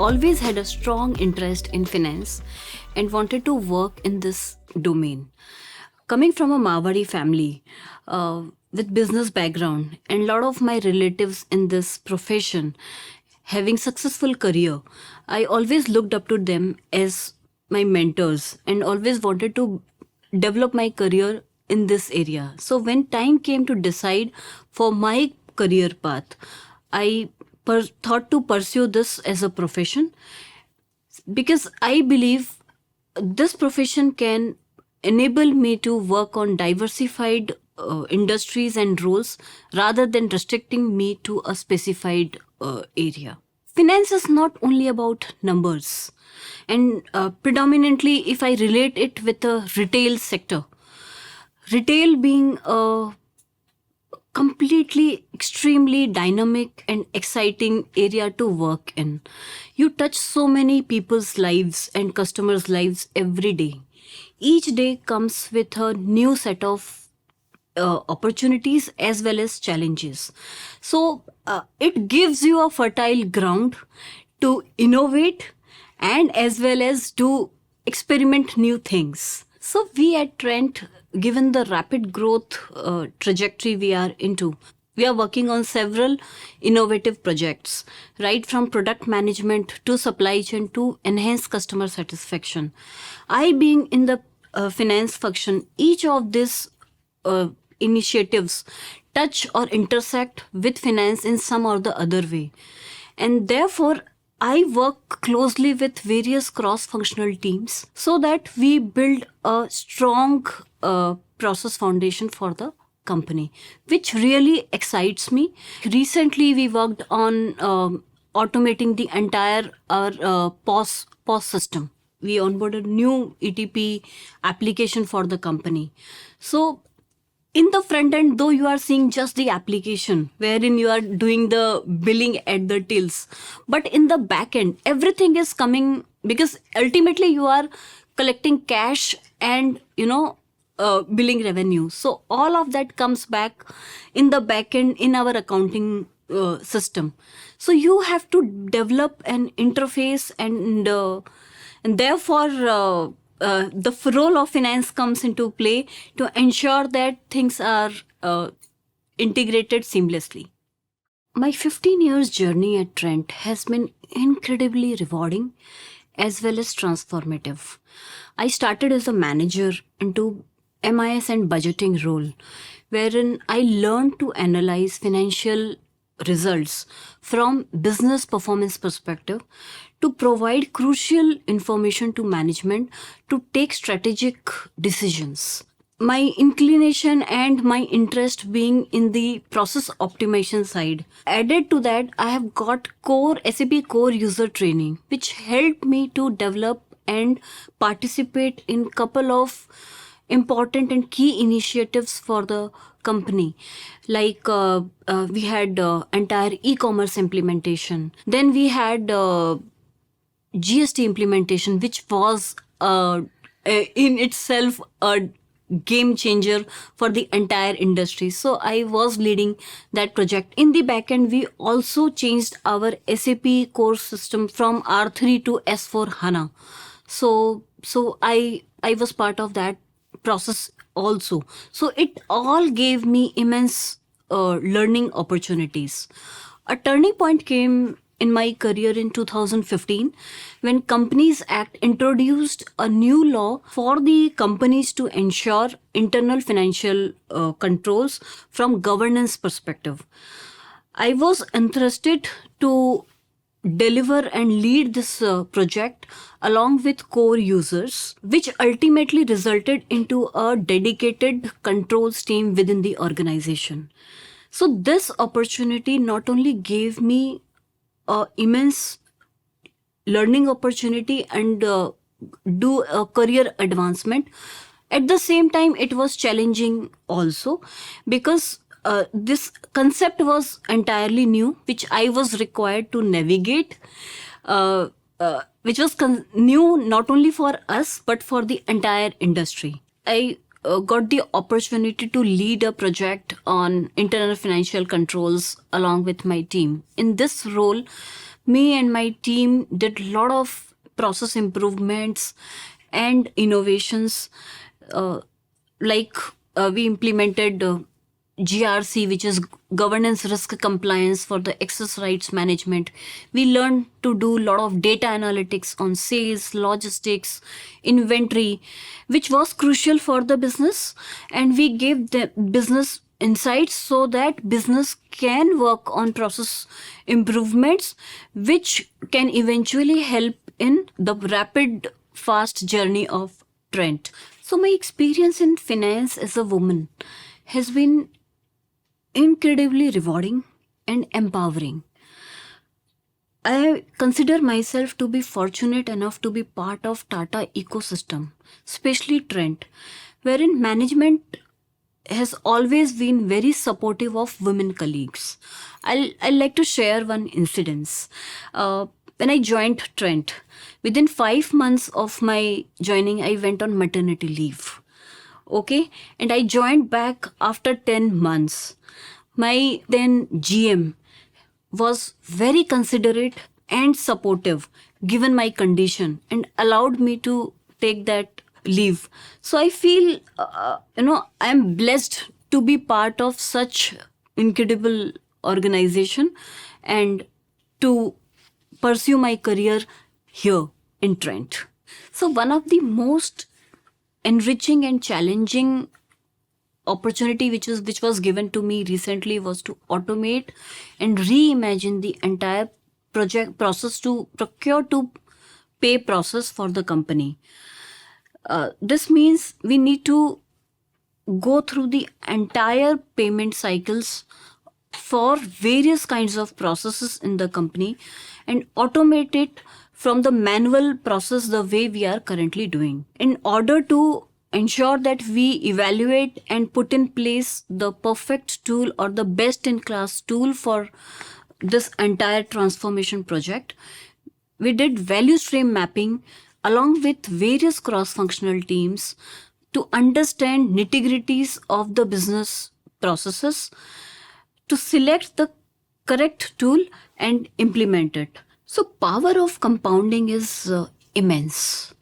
always had a strong interest in finance and wanted to work in this domain. Coming from a Marwari family with business background and a lot of my relatives in this profession having successful career, I always looked up to them as my mentors and always wanted to develop my career in this area. So when time came to decide for my career path, I thought to pursue this as a profession because I believe this profession can enable me to work on diversified industries and roles rather than restricting me to a specified area. Finance is not only about numbers, and predominantly, if I relate it with the retail sector, retail being a completely extremely dynamic and exciting area to work in. You touch so many people's lives and customers' lives every day. Each day comes with a new set of opportunities as well as challenges. So it gives you a fertile ground to innovate and as well as to experiment new things. So we at Trent, given the rapid growth trajectory we are into, we are working on several innovative projects, right from product management to supply chain to enhance customer satisfaction. I being in the finance function, each of these initiatives touch or intersect with finance in some or the other way. And therefore, I work closely with various cross-functional teams so that we build a strong process foundation for the company, which really excites me. Recently, we worked on automating the entire our POS system. We onboarded new ETP application for the company. So in the front end, though you are seeing just the application wherein you are doing the billing at the tills, but in the back end, everything is coming because ultimately you are collecting cash and, billing revenue. So all of that comes back in the back end in our accounting system. So you have to develop an interface and therefore, the role of finance comes into play to ensure that things are integrated seamlessly. My 15 years journey at Trent has been incredibly rewarding as well as transformative. I started as a manager into MIS and budgeting role, wherein I learned to analyze financial results from business performance perspective to provide crucial information to management to take strategic decisions. My inclination and my interest being in the process optimization side. Added to that, I have got SAP core user training, which helped me to develop and participate in couple of important and key initiatives for the company. Like we had entire e-commerce implementation. Then we had GST implementation, which was in itself a game changer for the entire industry. So I was leading that project. In the backend, we also changed our SAP core system from R3 to S4 HANA. So I was part of that process also. So it all gave me immense learning opportunities. A turning point came in my career in 2015 when Companies Act introduced a new law for the companies to ensure internal financial controls from governance perspective. I was interested to deliver and lead this project along with core users, which ultimately resulted into a dedicated controls team within the organization. So this opportunity not only gave me immense learning opportunity and do a career advancement. At the same time, it was challenging also because this concept was entirely new, which I was required to navigate, which was new not only for us, but for the entire industry. I got the opportunity to lead a project on internal financial controls along with my team. In this role, me and my team did a lot of process improvements and innovations. Uh, we implemented GRC, which is governance risk compliance for the access rights management. We learned to do a lot of data analytics on sales, logistics, inventory, which was crucial for the business. And we gave the business insights so that business can work on process improvements, which can eventually help in the rapid, fast journey of Trent. So, my experience in finance as a woman has been incredibly rewarding and empowering. I consider myself to be fortunate enough to be part of Tata ecosystem, especially Trent, wherein management has always been very supportive of women colleagues. I'll like to share one incident. When I joined Trent, within 5 months of my joining, I went on maternity leave. Okay, and I joined back after 10 months. My then GM was very considerate and supportive given my condition and allowed me to take that leave. So I feel I'm blessed to be part of such incredible organization and to pursue my career here in Trent. So one of the most enriching and challenging opportunity which was given to me recently was to automate and reimagine the entire project process to procure to pay process for the company. This means we need to go through the entire payment cycles for various kinds of processes in the company and automate it from the manual process the way we are currently doing in order to ensure that we evaluate and put in place the perfect tool or the best in class tool for this entire transformation project. We did value stream mapping along with various cross functional teams to understand nitty-gritties of the business processes, to select the correct tool and implement it. So power of compounding is immense.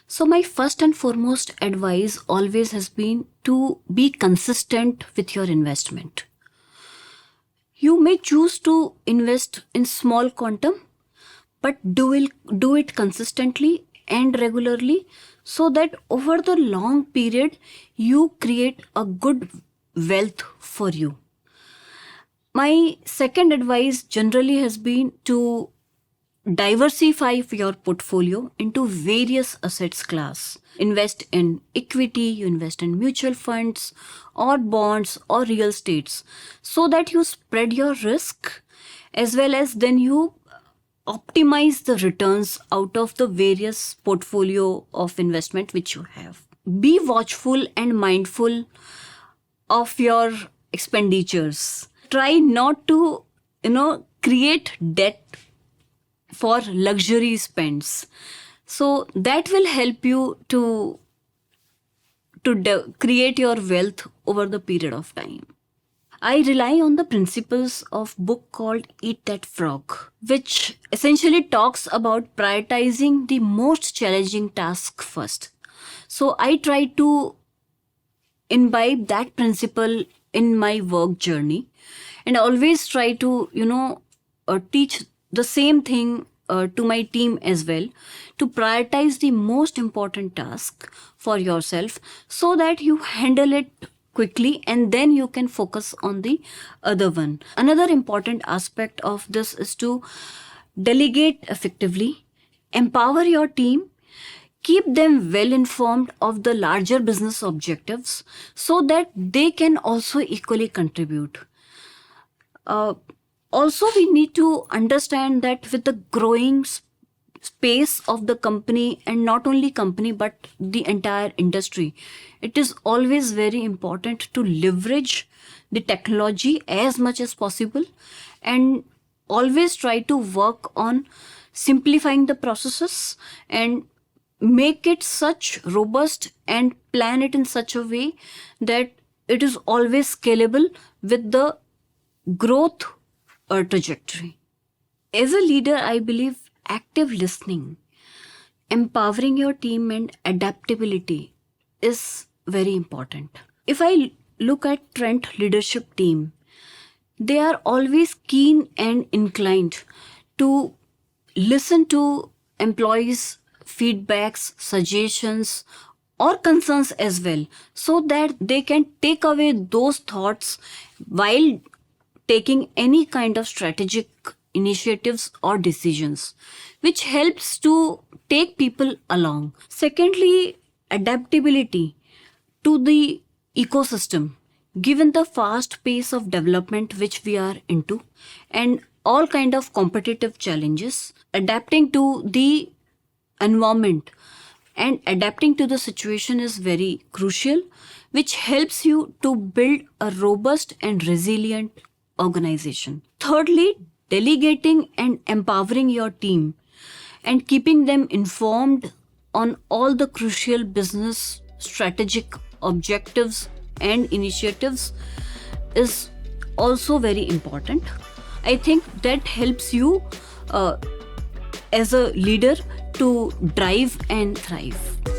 So my first and foremost advice always has been to be consistent with your investment. You may choose to invest in small quantum, but do it consistently and regularly so that over the long period you create a good wealth for you. My second advice generally has been to diversify your portfolio into various assets class. Invest in equity, you invest in mutual funds or bonds or real estates so that you spread your risk as well as then you optimize the returns out of the various portfolio of investment which you have. Be watchful and mindful of your expenditures. Try not to, create debt for luxury spends. So that will help you to create your wealth over the period of time. I rely on the principles of book called Eat That Frog, which essentially talks about prioritizing the most challenging task first. So I try to imbibe that principle in my work journey and always try to, teach the same thing to my team as well, to prioritize the most important task for yourself so that you handle it quickly and then you can focus on the other one. Another important aspect of this is to delegate effectively, empower your team, keep them well informed of the larger business objectives so that they can also equally contribute. Also, we need to understand that with the growing space of the company, and not only company but the entire industry, it is always very important to leverage the technology as much as possible and always try to work on simplifying the processes and make it such robust and plan it in such a way that it is always scalable with the growth trajectory. As a leader, I believe active listening, empowering your team, and adaptability is very important. If I look at Trent leadership team, they are always keen and inclined to listen to employees' feedbacks, suggestions, or concerns as well, so that they can take away those thoughts while taking any kind of strategic initiatives or decisions, which helps to take people along. Secondly, adaptability to the ecosystem, given the fast pace of development which we are into and all kind of competitive challenges, adapting to the environment and adapting to the situation is very crucial, which helps you to build a robust and resilient organization. Thirdly, delegating and empowering your team and keeping them informed on all the crucial business strategic objectives and initiatives is also very important. I think that helps you as a leader to drive and thrive.